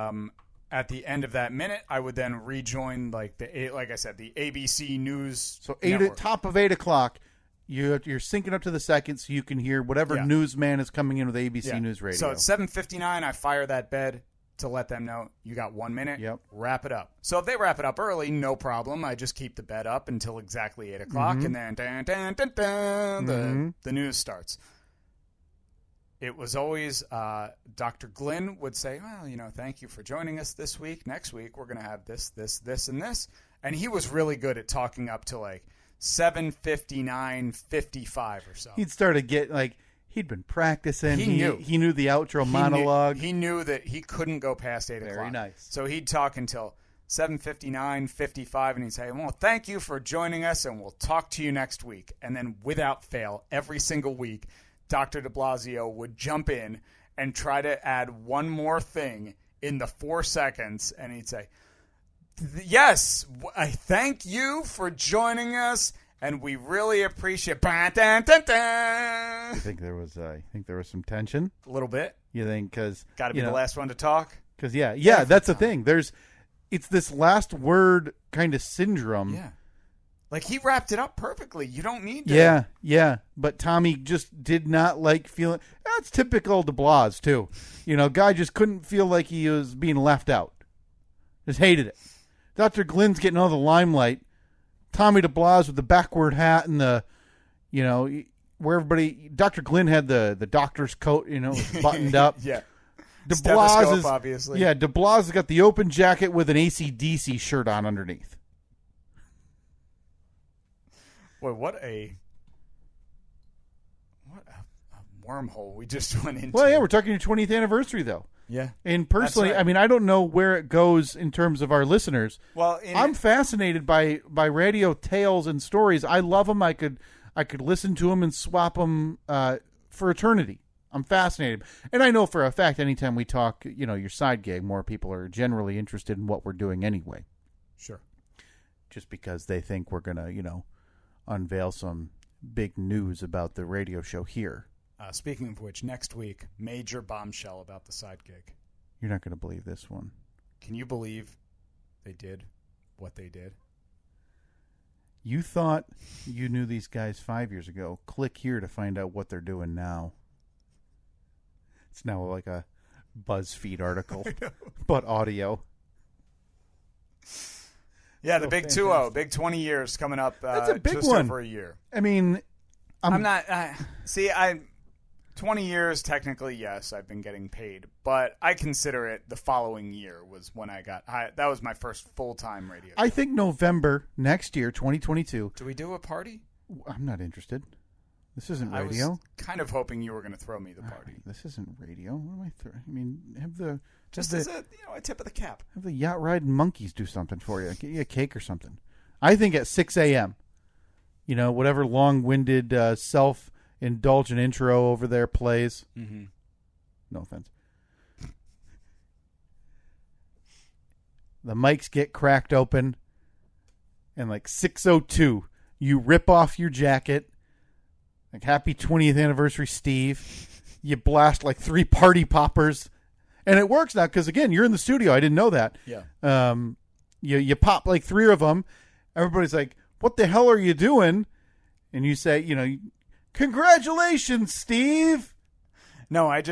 [SPEAKER 3] at the end of that minute, I would then rejoin like I said, the ABC News.
[SPEAKER 2] So top of 8 o'clock, you're syncing up to the second, so you can hear whatever newsman is coming in with ABC News Radio.
[SPEAKER 3] So at 7:59, I fire that bed to let them know you got 1 minute.
[SPEAKER 2] Yep.
[SPEAKER 3] Wrap it up. So if they wrap it up early, no problem. I just keep the bed up until exactly 8 o'clock, and then the news starts. It was always Dr. Glenn would say, well, thank you for joining us this week. Next week, we're going to have this, this, this, and this. And he was really good at talking up to like 7:59:55 or so.
[SPEAKER 2] He'd start to get like... He'd been practicing.
[SPEAKER 3] He knew.
[SPEAKER 2] He knew the outro monologue.
[SPEAKER 3] He knew that he couldn't go past 8 o'clock.
[SPEAKER 2] Very nice.
[SPEAKER 3] So he'd talk until 7:59:55, and he'd say, well, thank you for joining us, and we'll talk to you next week. And then without fail, every single week, Dr. de Blasio would jump in and try to add one more thing in the 4 seconds, and he'd say, yes, I thank you for joining us. And we really appreciate.
[SPEAKER 2] You think there was some tension?
[SPEAKER 3] A little bit.
[SPEAKER 2] You think because
[SPEAKER 3] got to be the last one to talk?
[SPEAKER 2] Because that's the thing. It's this last word kind of syndrome.
[SPEAKER 3] Yeah, like he wrapped it up perfectly. You don't need to.
[SPEAKER 2] Yeah. But Tommy just did not like feeling. That's typical DeBlas too. Guy just couldn't feel like he was being left out. Just hated it. Dr. Glenn's getting all the limelight. Tommy DeBlas with the backward hat and the, where everybody. Dr. Glenn had the doctor's coat, buttoned up.
[SPEAKER 3] Yeah.
[SPEAKER 2] DeBlas is
[SPEAKER 3] obviously.
[SPEAKER 2] Yeah, DeBlas has got the open jacket with an AC/DC shirt on underneath.
[SPEAKER 3] Boy, what a wormhole we just went into.
[SPEAKER 2] Well, yeah, we're talking your 20th anniversary, though.
[SPEAKER 3] Yeah.
[SPEAKER 2] And personally,
[SPEAKER 3] That's right.
[SPEAKER 2] I mean, I don't know where it goes in terms of our listeners.
[SPEAKER 3] Well,
[SPEAKER 2] I'm fascinated by radio tales and stories. I love them. I could listen to them and swap them for eternity. I'm fascinated. And I know for a fact, anytime we talk, your side gig, more people are generally interested in what we're doing anyway.
[SPEAKER 3] Sure.
[SPEAKER 2] Just because they think we're going to, unveil some big news about the radio show here.
[SPEAKER 3] Speaking of which, next week, major bombshell about the side gig.
[SPEAKER 2] You're not going to believe this one.
[SPEAKER 3] Can you believe they did what they did?
[SPEAKER 2] You thought you knew these guys 5 years ago. Click here to find out what they're doing now. It's now like a BuzzFeed article, but audio.
[SPEAKER 3] Yeah, the big 2-0, big 20 years coming up.
[SPEAKER 2] That's a big
[SPEAKER 3] just
[SPEAKER 2] one.
[SPEAKER 3] over a year.
[SPEAKER 2] I mean,
[SPEAKER 3] I'm not. 20 years, technically, yes, I've been getting paid, but I consider it the following year was when that was my first full-time radio show.
[SPEAKER 2] I think November next year, 2022.
[SPEAKER 3] Do we do a party?
[SPEAKER 2] I'm not interested. This isn't radio.
[SPEAKER 3] I was kind of hoping you were going to throw me the party.
[SPEAKER 2] This isn't radio. What am I throwing? I mean, have the
[SPEAKER 3] as a tip of the cap.
[SPEAKER 2] Have the yacht riding monkeys do something for you. Get you a cake or something. I think at 6 a.m. Whatever long-winded self-indulgent intro over there plays.
[SPEAKER 3] Mm-hmm.
[SPEAKER 2] No offense. The mics get cracked open, and like 6:02, you rip off your jacket. Like, happy 20th anniversary, Steve. You blast like 3 party poppers. And it works now because, again, you're in the studio. I didn't know that.
[SPEAKER 3] Yeah.
[SPEAKER 2] You pop like 3 of them. Everybody's like, what the hell are you doing? And you say, congratulations, Steve.
[SPEAKER 3] No, I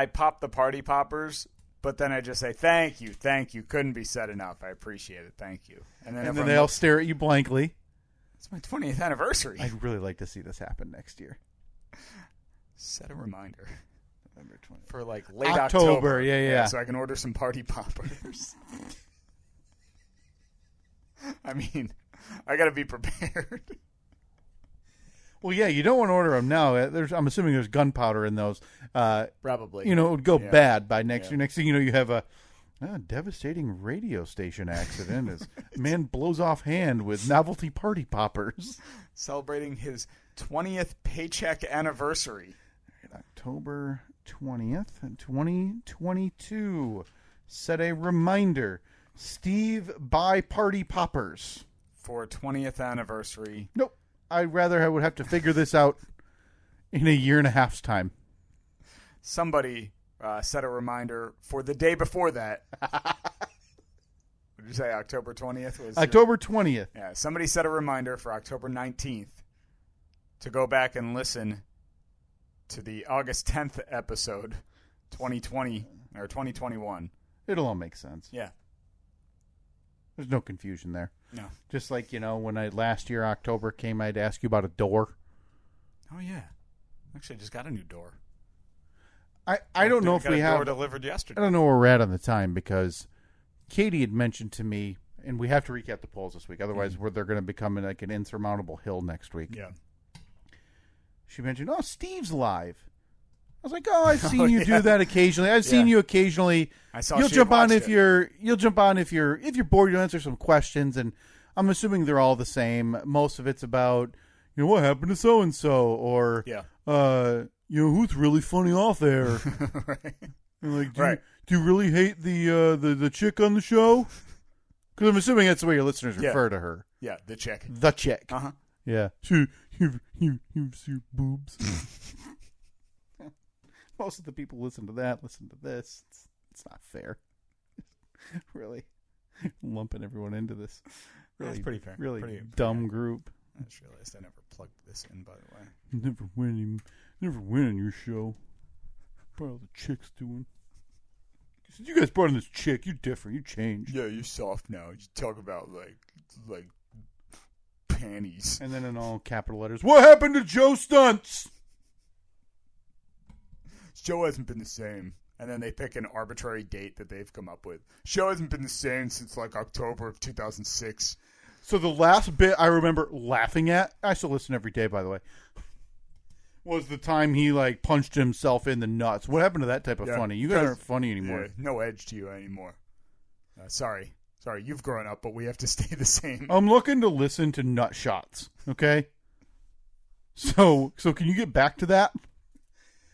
[SPEAKER 3] pop the party poppers, but then I just say, thank you. Couldn't be said enough. I appreciate it. Thank you. And
[SPEAKER 2] then they all stare at you blankly.
[SPEAKER 3] It's my 20th anniversary.
[SPEAKER 2] I'd really like to see this happen next year.
[SPEAKER 3] Set a reminder.
[SPEAKER 2] November 20th.
[SPEAKER 3] For like late October.
[SPEAKER 2] Yeah.
[SPEAKER 3] So I can order some party poppers. I mean, I got to be prepared.
[SPEAKER 2] Well, yeah, you don't want to order them now. I'm assuming there's gunpowder in those.
[SPEAKER 3] Probably.
[SPEAKER 2] It would go bad by next year. Next thing you know, you have a devastating radio station accident as man blows off hand with novelty party poppers.
[SPEAKER 3] Celebrating his 20th paycheck anniversary.
[SPEAKER 2] October 20th, 2022. Set a reminder. Steve, buy party poppers.
[SPEAKER 3] For 20th anniversary.
[SPEAKER 2] Nope. I would have to figure this out in a year and a half's time.
[SPEAKER 3] Somebody set a reminder for the day before that. Did you say October 20th?
[SPEAKER 2] October 20th.
[SPEAKER 3] Yeah, somebody set a reminder for October 19th to go back and listen to the August 10th episode, 2020 or 2021.
[SPEAKER 2] It'll all make sense.
[SPEAKER 3] Yeah.
[SPEAKER 2] There's no confusion there.
[SPEAKER 3] No.
[SPEAKER 2] Just like, when last year October came, I'd ask you about a door.
[SPEAKER 3] Oh, yeah. Actually, I just got a new door.
[SPEAKER 2] I don't know if we have.
[SPEAKER 3] Door delivered yesterday.
[SPEAKER 2] I don't know where we're at on the time because Katie had mentioned to me, and we have to recap the polls this week. Otherwise, they're going to become like an insurmountable hill next week.
[SPEAKER 3] Yeah.
[SPEAKER 2] She mentioned, Steve's live. I was like, I've seen you do that occasionally. I've seen you occasionally.
[SPEAKER 3] I saw
[SPEAKER 2] you'll jump on if you're bored. You'll answer some questions, and I'm assuming they're all the same. Most of it's about what happened to so and so, or who's really funny off there.
[SPEAKER 3] Right.
[SPEAKER 2] And like, do you really hate the chick on the show? Because I'm assuming that's the way your listeners refer to her.
[SPEAKER 3] Yeah, the chick.
[SPEAKER 2] The chick.
[SPEAKER 3] Uh huh.
[SPEAKER 2] Yeah. You see boobs. Most of the people listen to this. It's not fair. Really lumping everyone into this. Really,
[SPEAKER 3] that's pretty fair.
[SPEAKER 2] Really
[SPEAKER 3] pretty
[SPEAKER 2] dumb group.
[SPEAKER 3] I just realized I never plugged this in, by the way.
[SPEAKER 2] Never win on your show. What all the chicks doing? You guys brought in this chick. You're different. You changed.
[SPEAKER 3] Yeah, you're soft now. You talk about like panties.
[SPEAKER 2] And then in all capital letters, what happened to Joe Stunts?
[SPEAKER 3] Show hasn't been the same. And then they pick an arbitrary date that they've come up with. Show hasn't been the same since like October of 2006.
[SPEAKER 2] So the last bit I remember laughing at, I still listen every day, by the way, was the time he like punched himself in the nuts. What happened to that type of funny? You guys aren't funny anymore.
[SPEAKER 3] Yeah, no edge to you anymore. Sorry, you've grown up, but we have to stay the same.
[SPEAKER 2] I'm looking to listen to nut shots. Okay. So can you get back to that?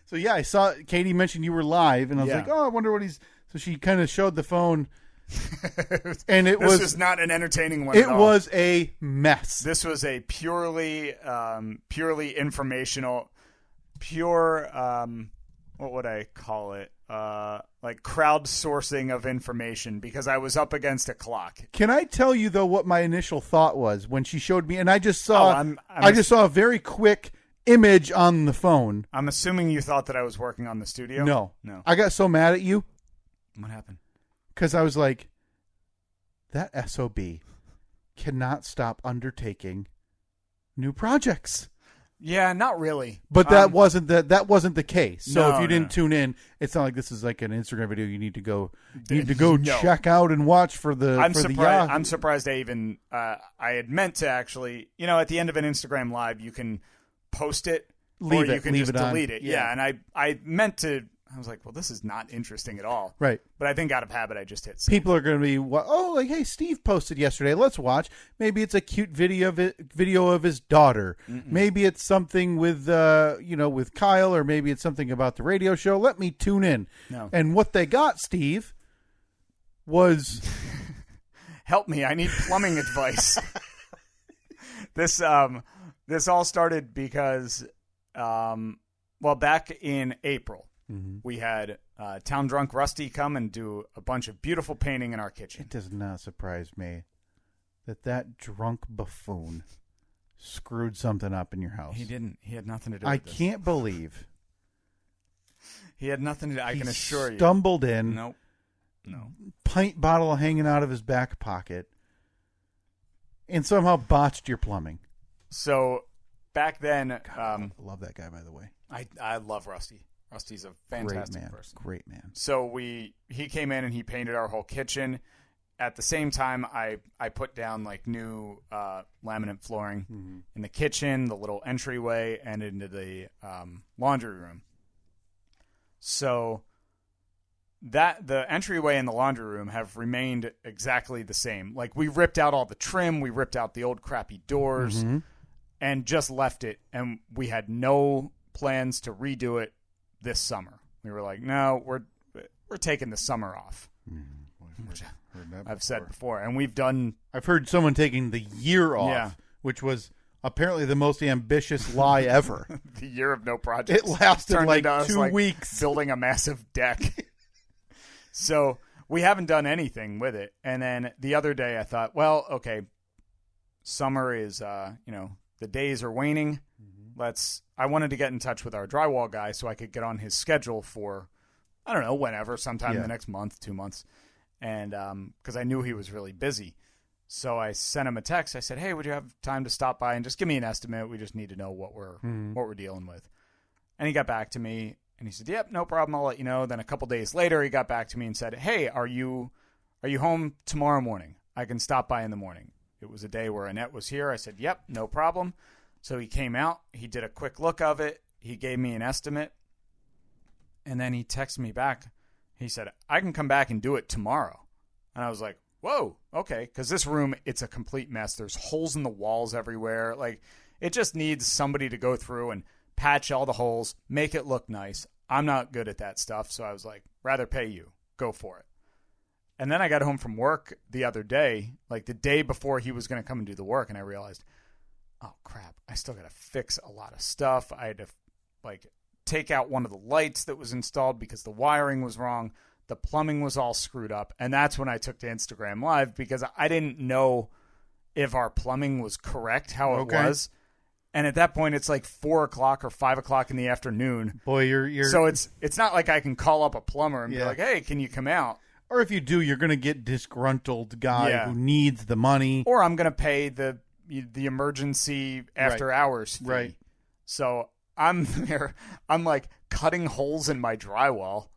[SPEAKER 2] So yeah, I saw Katie mentioned you were live, and I was like, oh, I wonder what he's. So she kind of showed the phone, and this
[SPEAKER 3] was not an entertaining one.
[SPEAKER 2] It was a mess.
[SPEAKER 3] This was a purely informational, pure. What would I call it? Like crowdsourcing of information, because I was up against a clock.
[SPEAKER 2] Can I tell you though what my initial thought was when she showed me, and I just saw, I just saw a very quick image on the phone.
[SPEAKER 3] I'm assuming you thought that I was working on the studio.
[SPEAKER 2] No. I got so mad at you.
[SPEAKER 3] What happened?
[SPEAKER 2] Because I was like, that SOB cannot stop undertaking new projects.
[SPEAKER 3] Yeah, not really.
[SPEAKER 2] But that wasn't the case. So if you didn't tune in, it's not like this is like an Instagram video you need to go check out and watch for the.
[SPEAKER 3] I'm surprised I even I had meant to actually, at the end of an Instagram live you can post it or you can just delete it. Yeah, and I meant to. I was like, well, this is not interesting at all.
[SPEAKER 2] Right.
[SPEAKER 3] But I think out of habit, I just hit save.
[SPEAKER 2] People are going to be, like, hey, Steve posted yesterday. Let's watch. Maybe it's a cute video of his daughter. Mm-mm. Maybe it's something with, with Kyle, or maybe it's something about the radio show. Let me tune in.
[SPEAKER 3] No.
[SPEAKER 2] And what they got, Steve, was...
[SPEAKER 3] Help me. I need plumbing advice. This all started because, back in April, we had Town Drunk Rusty come and do a bunch of beautiful painting in our kitchen.
[SPEAKER 2] It does not surprise me that drunk buffoon screwed something up in your house.
[SPEAKER 3] He didn't. He had nothing to do with this.
[SPEAKER 2] I can't believe.
[SPEAKER 3] He had nothing to do. I can assure you.
[SPEAKER 2] Stumbled in.
[SPEAKER 3] Nope. No.
[SPEAKER 2] Pint bottle hanging out of his back pocket. And somehow botched your plumbing.
[SPEAKER 3] So back then.
[SPEAKER 2] God, I love that guy, by the way.
[SPEAKER 3] I love Rusty. Rusty's a fantastic person.
[SPEAKER 2] Great man.
[SPEAKER 3] So he came in and he painted our whole kitchen. At the same time, I put down like new laminate flooring in the kitchen, the little entryway, and into the laundry room. So the entryway and the laundry room have remained exactly the same. Like, we ripped out all the trim, we ripped out the old crappy doors, and just left it. And we had no plans to redo it this summer. We were like, no, we're taking the summer off. Which I've said before. And
[SPEAKER 2] I've heard someone taking the year off, which was apparently the most ambitious lie ever.
[SPEAKER 3] The year of no projects.
[SPEAKER 2] It lasted like 2 weeks.
[SPEAKER 3] Building a massive deck. So we haven't done anything with it. And then the other day I thought, well, okay, summer is, the days are waning. I wanted to get in touch with our drywall guy so I could get on his schedule for, I don't know, whenever, sometime in the next month, 2 months. And because I knew he was really busy. So I sent him a text. I said, hey, would you have time to stop by and just give me an estimate? We just need to know what we're dealing with. And he got back to me and he said, yep, no problem. I'll let you know. Then a couple days later, he got back to me and said, hey, are you home tomorrow morning? I can stop by in the morning. It was a day where Annette was here. I said, yep, no problem. So he came out, he did a quick look of it, he gave me an estimate, and then he texted me back. He said, I can come back and do it tomorrow. And I was like, whoa, okay, because this room, it's a complete mess. There's holes in the walls everywhere. Like, it just needs somebody to go through and patch all the holes, make it look nice. I'm not good at that stuff, so I was like, rather pay you. Go for it. And then I got home from work the other day, like the day before he was going to come and do the work, and I realized, oh, crap, I still got to fix a lot of stuff. I had to, take out one of the lights that was installed because the wiring was wrong. The plumbing was all screwed up. And that's when I took to Instagram Live because I didn't know if our plumbing was correct, how it was. And at that point, it's like 4 o'clock or 5 o'clock in the afternoon.
[SPEAKER 2] Boy, you're...
[SPEAKER 3] So it's not like I can call up a plumber and be like, hey, can you come out?
[SPEAKER 2] Or if you do, you're going to get disgruntled guy who needs the money.
[SPEAKER 3] Or I'm going to pay the emergency after hours fee.
[SPEAKER 2] Right.
[SPEAKER 3] So I'm there. I'm like cutting holes in my drywall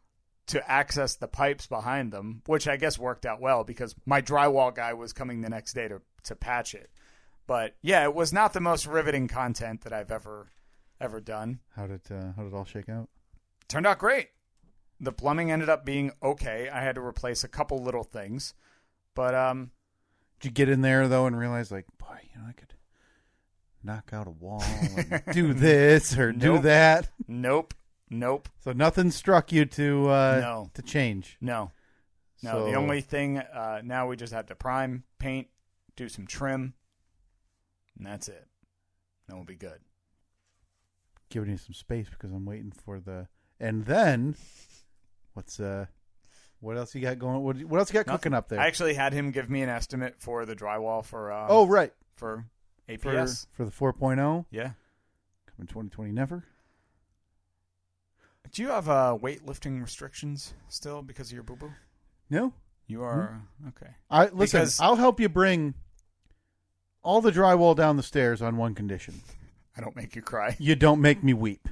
[SPEAKER 3] to access the pipes behind them, which I guess worked out well because my drywall guy was coming the next day to patch it. But yeah, it was not the most riveting content that I've ever ever done.
[SPEAKER 2] How did it all shake out?
[SPEAKER 3] Turned out great. The plumbing ended up being okay. I had to replace a couple little things, but
[SPEAKER 2] did you get in there though and realize, like, boy, I could knock out a wall and do this or do that?
[SPEAKER 3] Nope.
[SPEAKER 2] So nothing struck you to to change.
[SPEAKER 3] No.
[SPEAKER 2] So,
[SPEAKER 3] the only thing now we just have to prime, paint, do some trim, and that's it. Then we'll be good.
[SPEAKER 2] Giving you some space because I'm waiting for the. And then, what else you got going? What else you got cooking up there?
[SPEAKER 3] I actually had him give me an estimate for the drywall for.
[SPEAKER 2] Right.
[SPEAKER 3] For APS
[SPEAKER 2] for the 4.0.
[SPEAKER 3] Yeah.
[SPEAKER 2] Coming 2020, never.
[SPEAKER 3] Do you have weightlifting restrictions still because of your boo boo?
[SPEAKER 2] No.
[SPEAKER 3] You are okay.
[SPEAKER 2] I'll help you bring all the drywall down the stairs on one condition.
[SPEAKER 3] I don't make you cry.
[SPEAKER 2] You don't make me weep.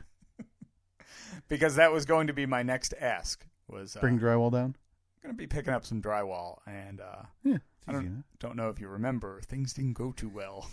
[SPEAKER 3] Because that was going to be my next ask. Was
[SPEAKER 2] bring drywall down?
[SPEAKER 3] I'm going to be picking up some drywall, and I don't know if you remember, things didn't go too well